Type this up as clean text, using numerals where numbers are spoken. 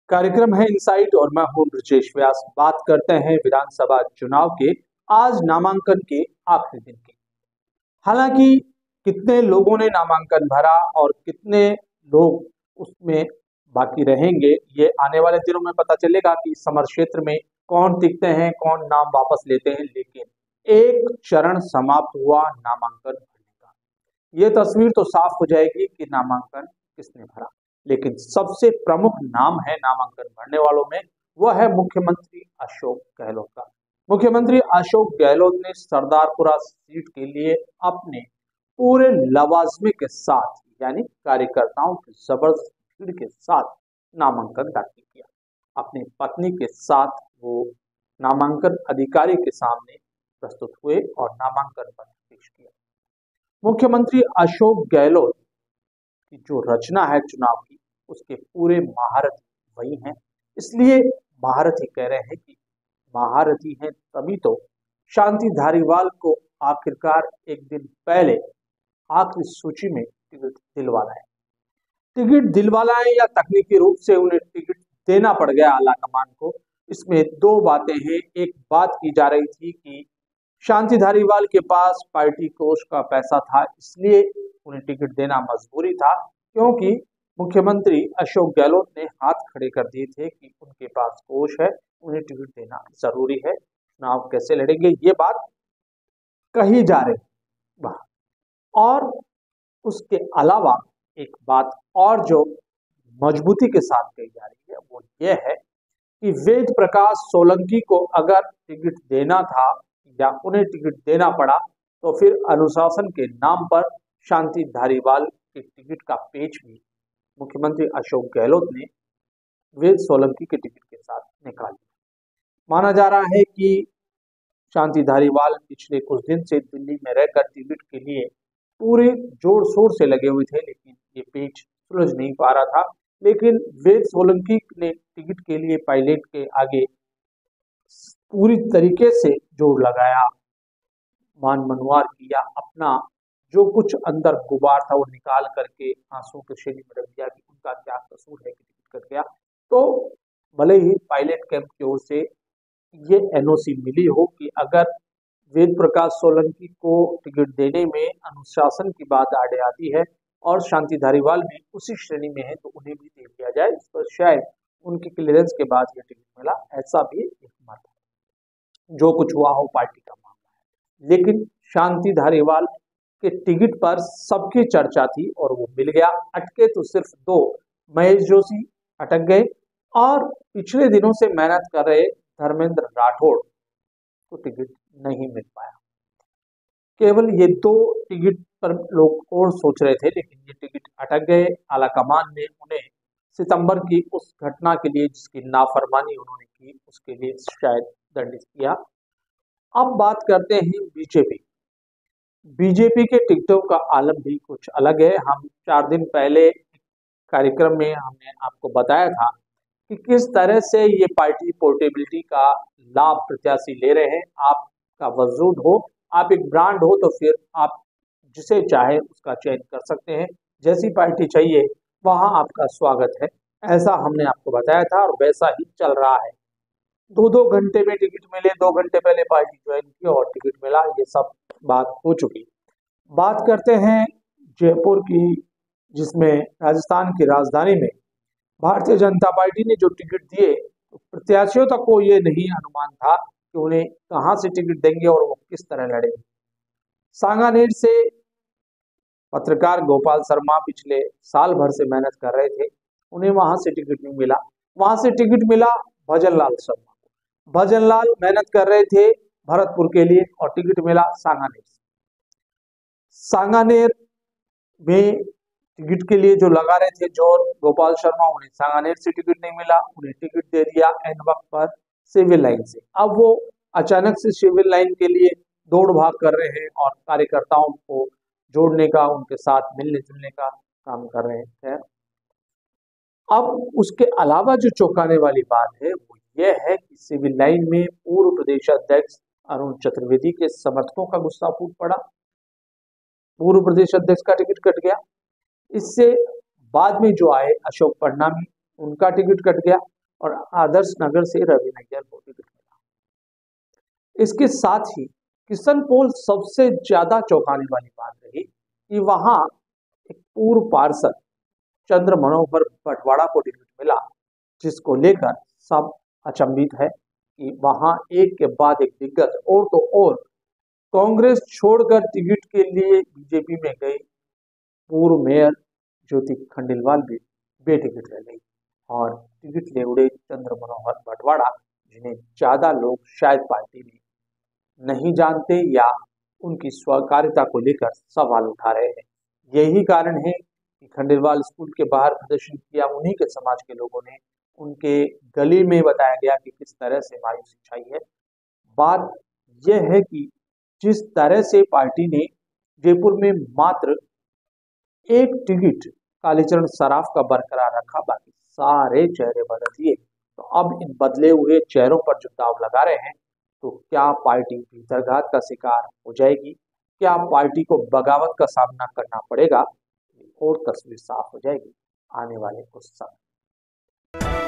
कार्यक्रम है इनसाइट और मैं हूं ब्रजेश व्यास। बात करते हैं विधानसभा चुनाव के आज नामांकन के आखिरी दिन की। हालांकि कितने लोगों ने नामांकन भरा और कितने लोग उसमें बाकी रहेंगे ये आने वाले दिनों में पता चलेगा कि समर क्षेत्र में कौन टिकते हैं, कौन नाम वापस लेते हैं। लेकिन एक चरण समाप्त हुआ नामांकन भरने का। ये तस्वीर तो साफ हो जाएगी कि नामांकन किसने भरा। लेकिन सबसे प्रमुख नाम है नामांकन भरने वालों में, वह है मुख्यमंत्री अशोक गहलोत का। मुख्यमंत्री अशोक गहलोत ने सरदारपुरा सीट के लिए अपने पूरे लवाजमे के साथ यानी कार्यकर्ताओं की जबरदस्त भीड़ के साथ नामांकन दाखिल किया। अपनी पत्नी के साथ वो नामांकन अधिकारी के सामने प्रस्तुत हुए और नामांकन पत्र पेश किया। मुख्यमंत्री अशोक गहलोत की जो रचना है चुनाव की, उसके पूरे महारथी वही हैं। इसलिए महारथी कह रहे हैं कि महारथी हैं तभी तो शांति धारीवाल को आखिरकार एक दिन पहले आखिरी सूची में टिकट दिलवाना है। टिकट दिलवाना है या तकनीकी रूप से उन्हें टिकट देना पड़ गया आलाकमान को। इसमें दो बातें हैं। एक बात की जा रही थी कि शांति धारीवाल के पास पार्टी कोष का पैसा था, इसलिए उन्हें टिकट देना मजबूरी था, क्योंकि मुख्यमंत्री अशोक गहलोत ने हाथ खड़े कर दिए थे कि उनके पास कोष है, उन्हें टिकट देना जरूरी है। चुनाव कैसे लड़ेंगे ये बात कही जा रही। और उसके अलावा एक बात और जो मजबूती के साथ कही जा रही है वो ये है कि वेद प्रकाश सोलंकी को अगर टिकट देना था या उन्हें टिकट देना पड़ा तो फिर अनुशासन के नाम पर शांति धारीवाल के टिकट का पेच भी मुख्यमंत्री अशोक गहलोत ने वेद सोलंकी के टिकट के साथ निकाल दिया। माना जा रहा है कि शांति धारीवाल पिछले कुछ दिन से दिल्ली में रहकर टिकट के लिए पूरे जोर शोर से लगे हुए थे, लेकिन ये पेच सुलझ नहीं पा रहा था। लेकिन वेद सोलंकी ने टिकट के लिए पायलट के आगे पूरी तरीके से जोर लगाया, मान मनवार किया, अपना जो कुछ अंदर गुबार था वो निकाल करके आंसू के शेली में रख दिया कि उनका क्या कसूर है कि टिकट कट गया। तो भले ही पायलट कैंप की ओर से ये एनओसी मिली हो कि अगर वेद प्रकाश सोलंकी को टिकट देने में अनुशासन की बात आड़े आती है और शांति धारीवाल भी उसी श्रेणी में है तो उन्हें भी दे दिया जाए। इस पर शायद उनकी क्लियरेंस के बाद यह टिकट मिला, ऐसा भी एक मत है। जो कुछ हुआ हो पार्टी का मामला है, लेकिन शांति धारीवाल के टिकट पर सबकी चर्चा थी और वो मिल गया। अटके तो सिर्फ दो, महेश जोशी अटक गए और पिछले दिनों से मेहनत कर रहे धर्मेंद्र राठौड़ को टिकट नहीं मिल पाया। केवल ये दो टिकट पर लोग और सोच रहे थे, लेकिन ये टिकट अटक गए। आलाकमान ने उन्हें सितंबर की उस घटना के लिए जिसकी नाफरमानी उन्होंने की उसके लिए शायद दंडित किया। अब बात करते हैं बीजेपी। बीजेपी के टिकटों का आलम भी कुछ अलग है। हम 4 दिन पहले कार्यक्रम में हमने आपको बताया था कि किस तरह से ये पार्टी पोर्टेबिलिटी का लाभ प्रत्याशी ले रहे हैं। आपका वजूद हो, आप एक ब्रांड हो तो फिर आप जिसे चाहे उसका चयन कर सकते हैं। जैसी पार्टी चाहिए वहां आपका स्वागत है, ऐसा हमने आपको बताया था और वैसा ही चल रहा है। 2-2 घंटे में टिकट मिले, 2 घंटे पहले पार्टी ज्वाइन की और टिकट मिला, ये सब बात हो चुकी। बात करते हैं जयपुर की, जिसमें राजस्थान की राजधानी में भारतीय जनता पार्टी ने जो टिकट दिए तो प्रत्याशियों तक को ये नहीं अनुमान था कि उन्हें कहां से टिकट देंगे और वो किस तरह लड़ेंगे। सांगानेर से पत्रकार गोपाल शर्मा पिछले साल भर से मेहनत कर रहे थे, उन्हें वहां से टिकट नहीं मिला। वहां से टिकट मिला भजनलाल शर्मा को। भजनलाल मेहनत कर रहे थे भरतपुर के लिए और टिकट मिला सांगानेर से। सांगानेर में टिकट के लिए जो लगा रहे थे जोर गोपाल शर्मा, उन्हें सांगानेर से टिकट नहीं मिला, उन्हें टिकट दे दिया एन वक्त पर सिविल लाइन से। अब वो अचानक से सिविल लाइन के लिए दौड़ भाग कर रहे हैं और कार्यकर्ताओं को जोड़ने का, उनके साथ मिलने जुलने का काम कर रहे हैं। अब उसके अलावा जो चौंकाने वाली बात है वो ये है कि सिविल लाइन में पूर्व प्रदेश अध्यक्ष अरुण चतुर्वेदी के समर्थकों का गुस्सा फूट पड़ा। पूर्व प्रदेश अध्यक्ष का टिकट कट गया। इससे बाद में जो आए अशोक परनामी, उनका टिकट कट गया। और आदर्श नगर से रवि नैयर को टिकट मिला। इसके साथ ही किशनपोल सबसे ज्यादा चौंकाने वाली बात रही कि वहां एक पूर्व पार्षद चंद्र मनोहर बटवाड़ा को टिकट मिला, जिसको लेकर सब अचंभित है कि वहां एक के बाद एक दिग्गज और तो और कांग्रेस छोड़कर टिकट के लिए बीजेपी में गई पूर्व मेयर ज्योति खंडेलवाल भी बेटिकट रह गई और टिकट ले उड़े चंद्र मनोहर बटवाड़ा, जिन्हें ज्यादा लोग शायद पार्टी में नहीं जानते या उनकी स्वकार्यता को लेकर सवाल उठा रहे हैं। यही कारण है कि खंडेलवाल स्कूल के बाहर प्रदर्शन किया। उन्हीं के समाज के लोगों ने उनके गली में बताया गया कि किस तरह से मायूसी छाई है। बात यह है कि जिस तरह से पार्टी ने जयपुर में मात्र एक टिकट कालीचरण सराफ का बरकरार रखा, बाकी सारे चेहरे बदल दिए। तो अब इन बदले हुए चेहरों पर जो दाव लगा रहे हैं, तो क्या पार्टी भीतरघात का शिकार हो जाएगी, क्या पार्टी को बगावत का सामना करना पड़ेगा, और तस्वीर साफ हो जाएगी आने वाले कुछ समय।